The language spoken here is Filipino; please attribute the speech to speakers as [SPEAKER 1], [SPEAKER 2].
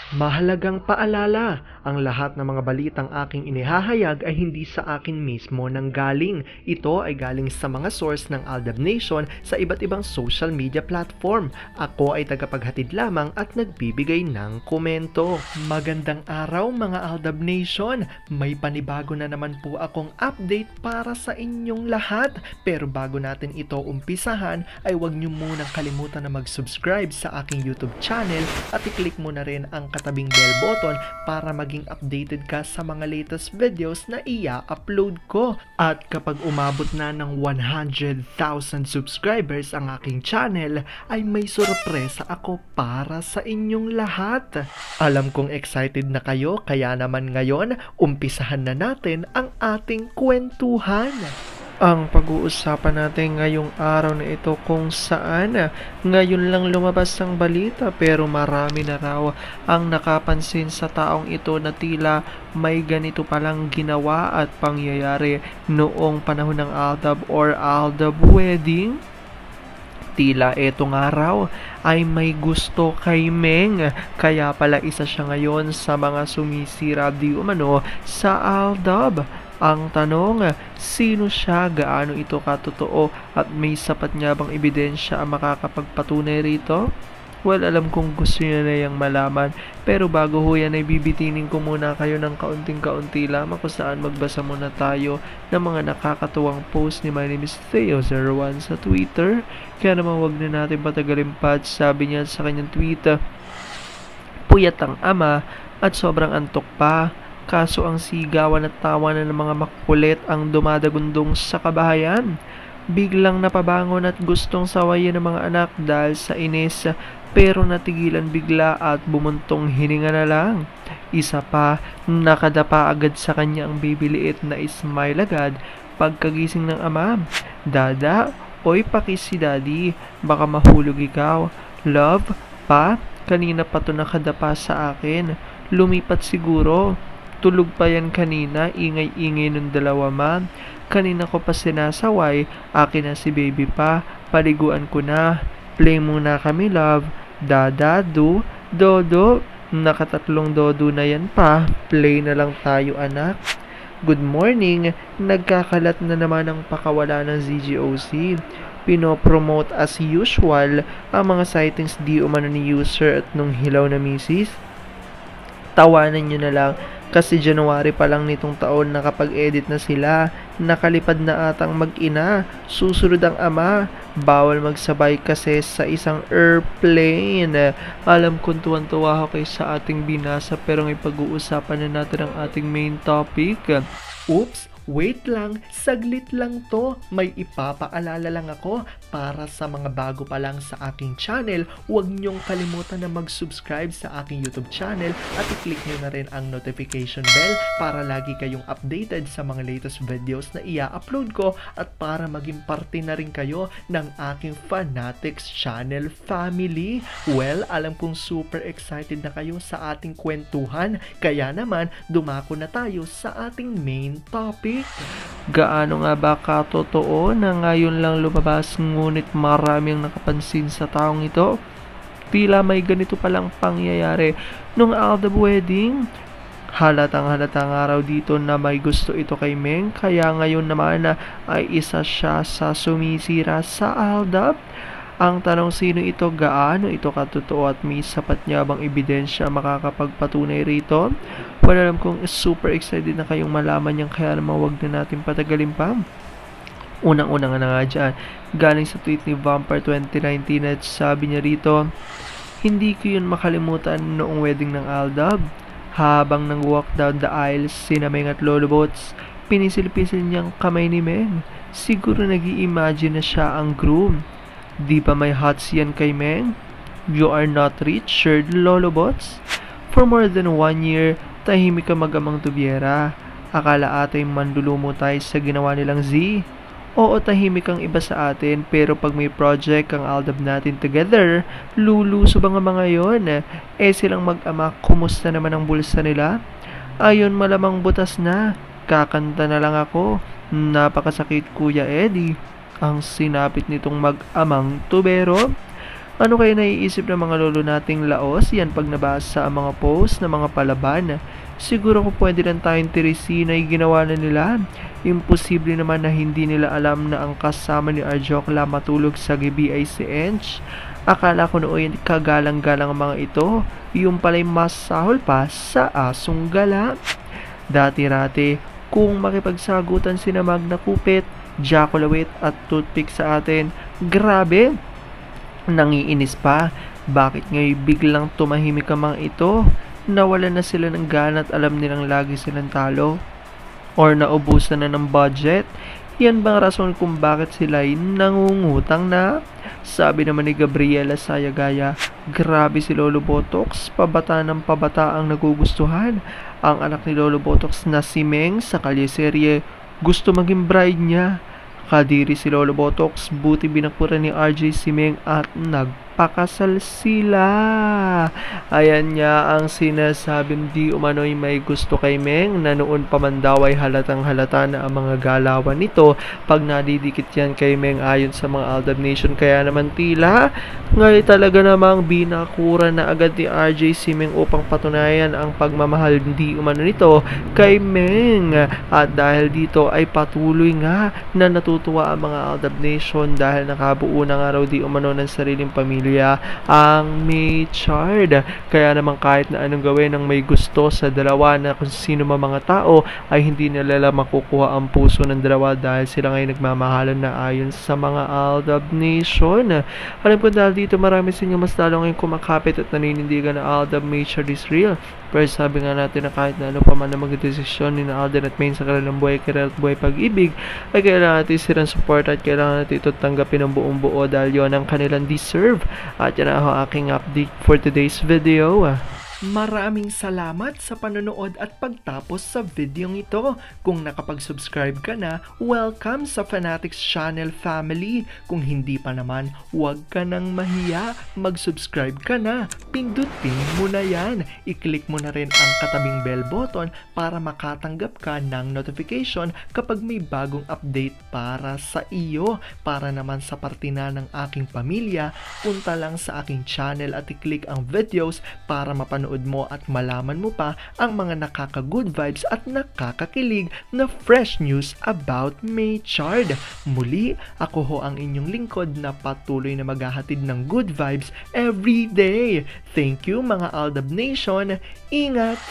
[SPEAKER 1] Mahalagang paalala, ang lahat ng mga balitang aking inihahayag ay hindi sa akin mismo nanggaling. Ito ay galing sa mga source ng Aldab Nation sa iba't ibang social media platform. Ako ay tagapaghatid lamang at nagbibigay ng komento. Magandang araw mga Aldab Nation! May panibago na naman po akong update para sa inyong lahat. Pero bago natin ito umpisahan ay huwag niyo munang kalimutan na mag-subscribe sa aking YouTube channel at i-click mo na rin ang katabing bell button para maging updated ka sa mga latest videos na i-upload ko. At kapag umabot na ng 100,000 subscribers ang aking channel, ay may sorpresa ako para sa inyong lahat. Alam kong excited na kayo, kaya naman ngayon, umpisahan na natin ang ating kwentuhan. Ang pag-uusapan natin ngayong araw na ito kung saan ngayon lang lumabas ang balita pero marami na raw ang nakapansin sa taong ito na tila may ganito palang ginawa at pangyayari noong panahon ng Aldab or Aldab wedding. Tila etong araw ay may gusto kay Meng, kaya pala isa siya ngayon sa mga sumisira di umano sa Aldab. Ang tanong, sino siya, gaano ito katotoo at may sapat nga bang ebidensya ang makakapagpatunay rito? Well, alam kong gusto niya na yung malaman, pero bago ho yan ay bibitinin ko muna kayo ng kaunting-kaunti lamang kung saan magbasa muna tayo ng mga nakakatuwang post ni My Name is Theo01 sa Twitter. Kaya naman wag na natin patagalin pa, sabi niya sa kanyang tweet, puyat ang ama at sobrang antok pa. Kaso ang sigawan at tawanan ng mga makukulit ang dumadagundong sa kabahayan. Biglang napabangon at gustong sawayin ng mga anak dahil sa inis, pero natigilan bigla at bumuntong hininga na lang. Isa pa, nakadapa agad sa kanya ang bibiliit na smile agad pagkagising ng ama. Dada, oy pakis si daddy, baka mahulog ikaw. Love, pa, kanina pa to nakadapa sa akin. Lumipat siguro. Tulog pa yan kanina, ingay-ingay ng dalawa ma. Kanina ko pa sinasaway, akin na si baby pa, paliguan ko na. Play muna kami love, dada, do, dodo. Nakatatlong dodo na yan pa, play na lang tayo anak. Good morning, nagkakalat na naman ang pakawala ng ZGOC. Pinopromote as usual ang mga sightings di umano ni user at nung hilaw na misis. Tawanan nyo na lang. Kasi January pa lang nitong taon nakapag-edit na sila, nakalipad na atang mag-ina, susunod ang ama, bawal magsabay kasi sa isang airplane. Alam kong tuwan-tuwa ako sa ating binasa pero may pag-uusapan na natin ang ating main topic. Oops! Wait lang, saglit lang to. May ipapaalala lang ako para sa mga bago pa lang sa aking channel. Huwag niyong kalimutan na mag-subscribe sa aking YouTube channel at i-click niyo na rin ang notification bell para lagi kayong updated sa mga latest videos na i-upload ko at para maging parte na rin kayo ng aking Fanatics channel family. Well, alam kong super excited na kayo sa ating kwentuhan, kaya naman dumako na tayo sa ating main topic. Gaano nga ba katotoo na ngayon lang lumabas ngunit marami ang nakapansin sa taong ito? Tila may ganito palang pangyayari nung Aldab wedding. Halatang araw dito na may gusto ito kay Meng, kaya ngayon naman ay isa siya sa sumisira sa Aldab. Ang tanong, sino ito, gaano ito katotoo at may sapat niya bang ebidensya makakapagpatunay rito? Well, alam kong super excited na kayong malaman yan, kaya naman wag na natin patagalin pa. Unang-una nga na nga dyan, galing sa tweet ni Vampire 2019 at sabi niya rito, hindi ko yun makalimutan noong wedding ng Aldab. Habang nang-walk down the aisle sina Meng at Lolo Bots, pinisil-pisil niyang kamay ni Meng. Siguro nag-i-imagine na siya ang groom. Di ba may hots yan kay Meng? You are not Richard, Lolo Bots? For more than 1 year, tahimik ka magamang tubyera. Akala atay manlulumo tayo sa ginawa nilang Z. Oo, tahimik ang iba sa atin, pero pag may project ang Aldab natin together, luluso ba nga mga yon? Silang mag-ama, kumusta naman ang bulsa nila? Ayon, malamang butas na. Kakanta na lang ako. Napakasakit Kuya Eddie. Ang sinapit nitong mag-amang tubero. Ano kaya naiisip ng mga lolo nating laos? Yan pag nabasa ang mga post ng mga palaban. Siguro kung pwede lang tayong Teresina ay ginawa na nila. Imposible naman na hindi nila alam na ang kasama ni Arjokla matulog sa gabi ay si Ench. Akala ko noon kagalang-galang ang mga ito. Yung pala'y mas sahol pa sa asong gala. Dati-rati, kung makipagsagutan sina Magna Kupit, Jacolawit at Toothpick sa atin, grabe! Nangiinis pa, bakit ngayon biglang tumahimik ang mga ito? Nawala na sila ng gana at alam nilang lagi silang talo? Or naubusan na ng budget? Yan bang rason kung bakit sila ay nangungutang na? Sabi naman ni Gabriela Sayagaya, grabe si Lolo Botox, pabata ng pabata ang nagugustuhan. Ang anak ni Lolo Botox na si Meng sa kalyeserye, gusto maging bride niya. Kadiri si Lolo Botox, buti binakuran ni RJ si Meng at nagpakasal sila. Ayan niya ang sinasabing di umano'y may gusto kay Meng na noon pa man daw ay halatang halata na ang mga galawan nito pag nadidikit yan kay Meng ayon sa mga Aldab Nation. Kaya naman tila ngayon talaga namang binakura na agad ni RJ si Meng upang patunayan ang pagmamahal di umano nito kay Meng. At dahil dito ay patuloy nga na natutuwa ang mga Aldab Nation dahil nakabuo na nga raw di umano ng sariling pamilya ang Maychard. Kaya naman kahit na anong gawin ng may gusto sa dalawa na kung sino man mga tao ay hindi nila makukuha ang puso ng dalawa dahil sila ngayon nagmamahalan na ayon sa mga Aldab Nation. Alam ko dahil dito marami sa inyo mas lalo ngayon kumakapit at naninindigan na Aldab Maychard is real. Pero sabi nga natin na kahit na ano pa man na magdesisyon ni na Alden at Maine sa kanilang buhay, career at buhay pag-ibig, ay kailangan natin silang support at kailangan natin ito tanggapin ng buong buo dahil yon ang kanilang deserve. At yan ako aking update for today's video. Maraming salamat sa panonood at pagtapos sa videong ito. Kung nakapag-subscribe ka na, welcome sa Fanatics Channel family. Kung hindi pa naman, huwag ka nang mahiya. Mag-subscribe ka na. Pindutin mo na yan. I-click mo na rin ang katabing bell button para makatanggap ka ng notification kapag may bagong update para sa iyo. Para naman sa parte na ng aking pamilya, punta lang sa aking channel at i-click ang videos para mapanood mo at malaman mo pa ang mga nakaka-good vibes at nakakakilig na fresh news about Maychard. Muli, ako ho ang inyong lingkod na patuloy na maghahatid ng good vibes every day. Thank you mga Aldab Nation. Ingat!